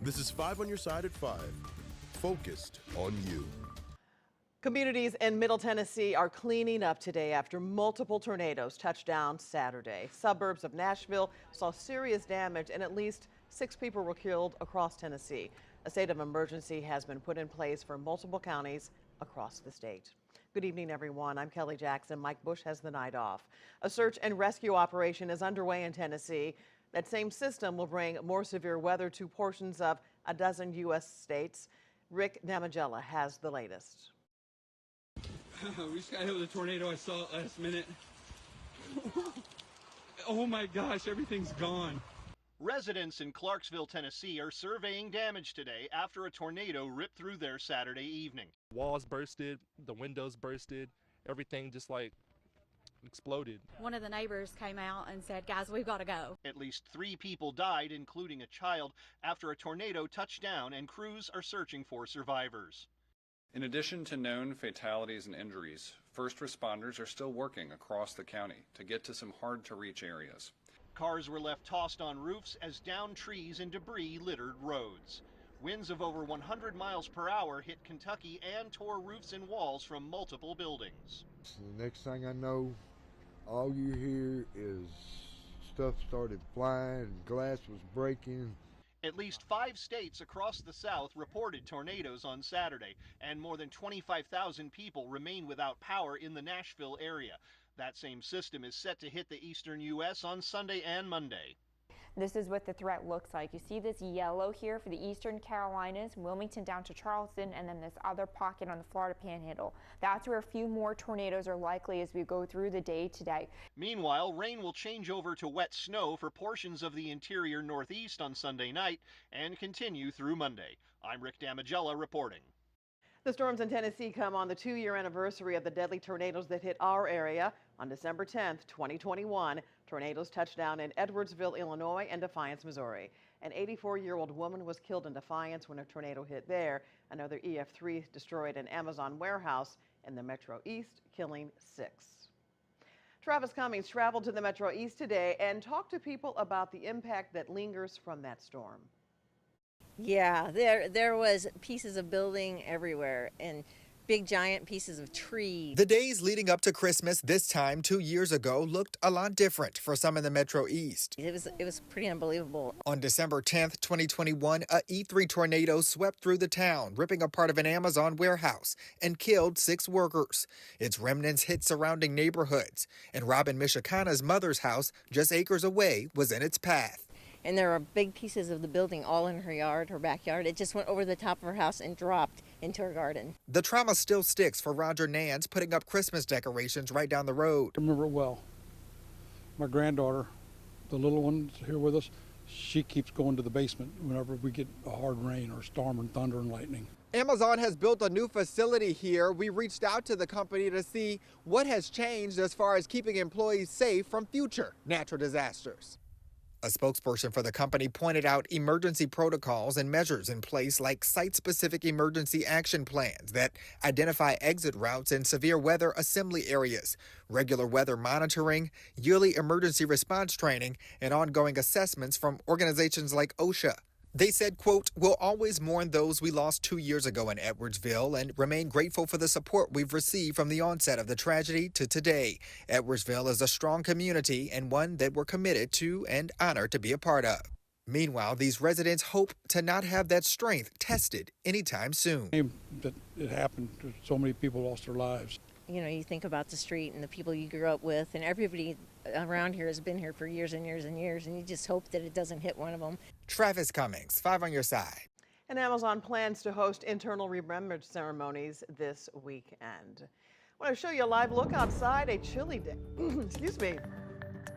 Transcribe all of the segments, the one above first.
This is 5 on your side at 5. Focused on you. Communities in Middle Tennessee are cleaning up today after multiple tornadoes touched down Saturday. Suburbs of Nashville saw serious damage and at least 6 people were killed across Tennessee. A state of emergency has been put in place for multiple counties across the state. Good evening, everyone. I'm Kelly Jackson. Mike Bush has the night off. A search and rescue operation is underway in Tennessee. That same system will bring more severe weather to portions of a dozen U.S. states. Rick Damigella has the latest. We just got hit with a tornado I saw last minute. Oh my gosh, everything's gone. Residents in Clarksville, Tennessee are surveying damage today after a tornado ripped through their Saturday evening. Walls bursted, the windows bursted, everything just like exploded. One of the neighbors came out and said, "Guys, we've got to go." At least 3 people died, including a child, after a tornado touched down, and crews are searching for survivors. In addition to known fatalities and injuries, first responders are still working across the county to get to some hard-to-reach areas. Cars were left tossed on roofs as downed trees and debris littered roads. Winds of over 100 miles per hour hit Kentucky and tore roofs and walls from multiple buildings. The next thing I know, all you hear is stuff started flying, glass was breaking. At least 5 states across the South reported tornadoes on Saturday, and more than 25,000 people remain without power in the Nashville area. That same system is set to hit the eastern U.S. on Sunday and Monday. This is what the threat looks like. You see this yellow here for the eastern Carolinas, Wilmington down to Charleston, and then this other pocket on the Florida Panhandle. That's where a few more tornadoes are likely as we go through the day today. Meanwhile, rain will change over to wet snow for portions of the interior Northeast on Sunday night and continue through Monday. I'm Rick Damigella reporting. The storms in Tennessee come on the 2-year anniversary of the deadly tornadoes that hit our area. On December 10th, 2021, tornadoes touched down in Edwardsville, Illinois and Defiance, Missouri. An 84-year-old woman was killed in Defiance when a tornado hit there. Another EF3 destroyed an Amazon warehouse in the Metro East, killing 6. Travis Cummings traveled to the Metro East today and talked to people about the impact that lingers from that storm. Yeah, there was pieces of building everywhere and big giant pieces of trees. The days leading up to Christmas this time 2 years ago looked a lot different for some in the Metro East. It was pretty unbelievable. On December 10th, 2021, a E3 tornado swept through the town, ripping a part of an Amazon warehouse and killed 6 workers. Its remnants hit surrounding neighborhoods, and Robin Michikana's mother's house, just acres away, was in its path. And there were big pieces of the building all in her yard, her backyard. It just went over the top of her house and dropped into her garden. The trauma still sticks for Roger Nance, putting up Christmas decorations right down the road. I remember it well. My granddaughter, the little one here with us, she keeps going to the basement whenever we get a hard rain or storm and thunder and lightning. Amazon has built a new facility here. We reached out to the company to see what has changed as far as keeping employees safe from future natural disasters. A spokesperson for the company pointed out emergency protocols and measures in place like site-specific emergency action plans that identify exit routes in severe weather assembly areas, regular weather monitoring, yearly emergency response training, and ongoing assessments from organizations like OSHA. They said, quote, "We'll always mourn those we lost 2 years ago in Edwardsville and remain grateful for the support we've received from the onset of the tragedy to today. Edwardsville is a strong community and one that we're committed to and honored to be a part of." Meanwhile, these residents hope to not have that strength tested anytime soon. That it happened, so many people lost their lives. You know, you think about the street and the people you grew up with, and everybody around here has been here for years and years and years, and you just hope that it doesn't hit one of them. Travis Cummings, 5 on your side. And Amazon plans to host internal remembrance ceremonies this weekend. I want to show you a live look outside. A chilly day,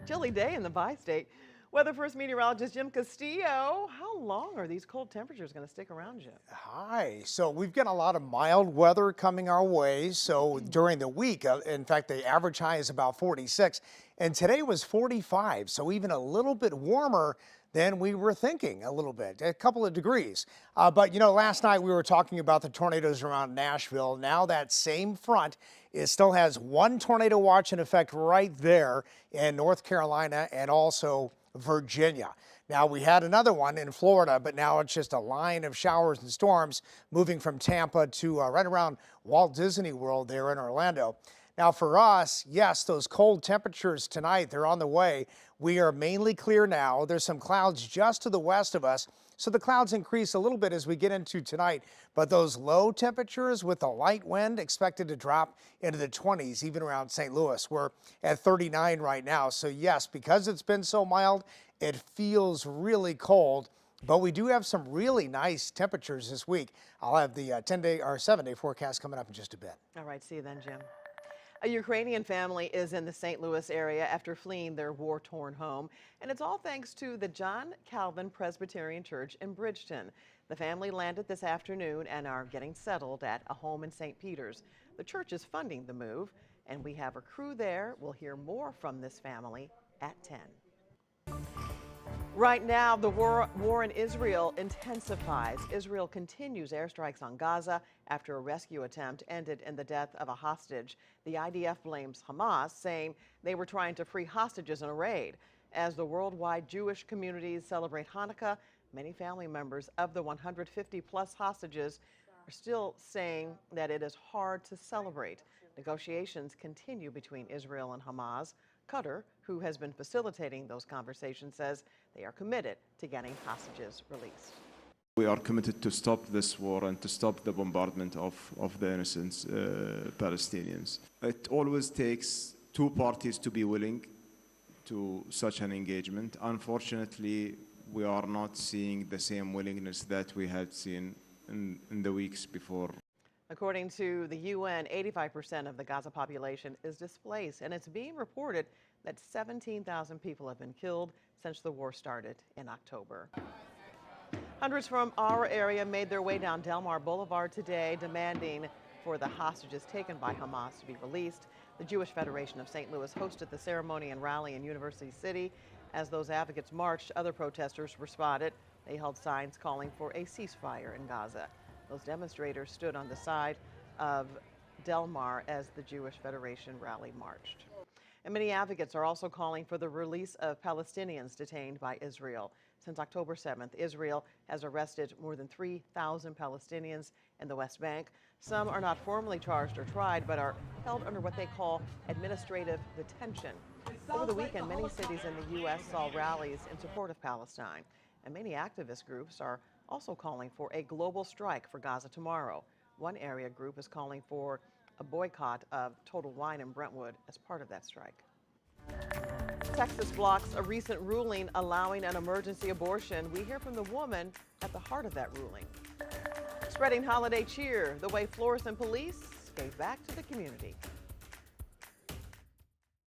chilly day in the bi-state. Weather First meteorologist Jim Castillo, how long are these cold temperatures going to stick around, Jim? Hi. So we've got a lot of mild weather coming our way. So during the week, in fact, the average high is about 46, and today was 45. So even a little bit warmer than we were thinking, a little bit, a couple of degrees. But you know, last night we were talking about the tornadoes around Nashville. Now that same front still has one tornado watch in effect right there in North Carolina and also Virginia. Now, we had another one in Florida, but now it's just a line of showers and storms moving from Tampa to right around Walt Disney World there in Orlando. Now, for us, yes, those cold temperatures tonight, they're on the way. We are mainly clear now. There's some clouds just to the west of us, so the clouds increase a little bit as we get into tonight. But those low temperatures with a light wind expected to drop into the 20s, even around St. Louis. We're at 39 right now. So, yes, because it's been so mild, it feels really cold. But we do have some really nice temperatures this week. I'll have the 10-day or 7-day forecast coming up in just a bit. All right, see you then, Jim. A Ukrainian family is in the St. Louis area after fleeing their war-torn home, and it's all thanks to the John Calvin Presbyterian Church in Bridgeton. The family landed this afternoon and are getting settled at a home in St. Peters. The church is funding the move, and we have a crew there. We'll hear more from this family at 10. Right now, the war in Israel intensifies. Israel continues airstrikes on Gaza after a rescue attempt ended in the death of a hostage. The IDF blames Hamas, saying they were trying to free hostages in a raid. As the worldwide Jewish communities celebrate Hanukkah, many family members of the 150-plus hostages are still saying that it is hard to celebrate. Negotiations continue between Israel and Hamas. Qatar, who has been facilitating those conversations, says they are committed to getting hostages released. We are committed to stop this war and to stop the bombardment of the innocent Palestinians. It always takes two parties to be willing to such an engagement. Unfortunately, we are not seeing the same willingness that we had seen in the weeks before. According to the UN, 85% of the Gaza population is displaced, and it's being reported that 17,000 people have been killed since the war started in October. Hundreds from our area made their way down Delmar Boulevard today, demanding for the hostages taken by Hamas to be released. The Jewish Federation of St. Louis hosted the ceremony and rally in University City. As those advocates marched, other protesters were spotted. They held signs calling for a ceasefire in Gaza. Those demonstrators stood on the side of Delmar as the Jewish Federation rally marched. And many advocates are also calling for the release of Palestinians detained by Israel. Since October 7th, Israel has arrested more than 3,000 Palestinians in the West Bank. Some are not formally charged or tried, but are held under what they call administrative detention. Over the weekend, many cities in the U.S. saw rallies in support of Palestine, and many activist groups are also calling for a global strike for Gaza tomorrow. One area group is calling for a boycott of Total Wine in Brentwood as part of that strike. Texas blocks a recent ruling allowing an emergency abortion. We hear from the woman at the heart of that ruling. Spreading holiday cheer, the way Florissant police gave back to the community.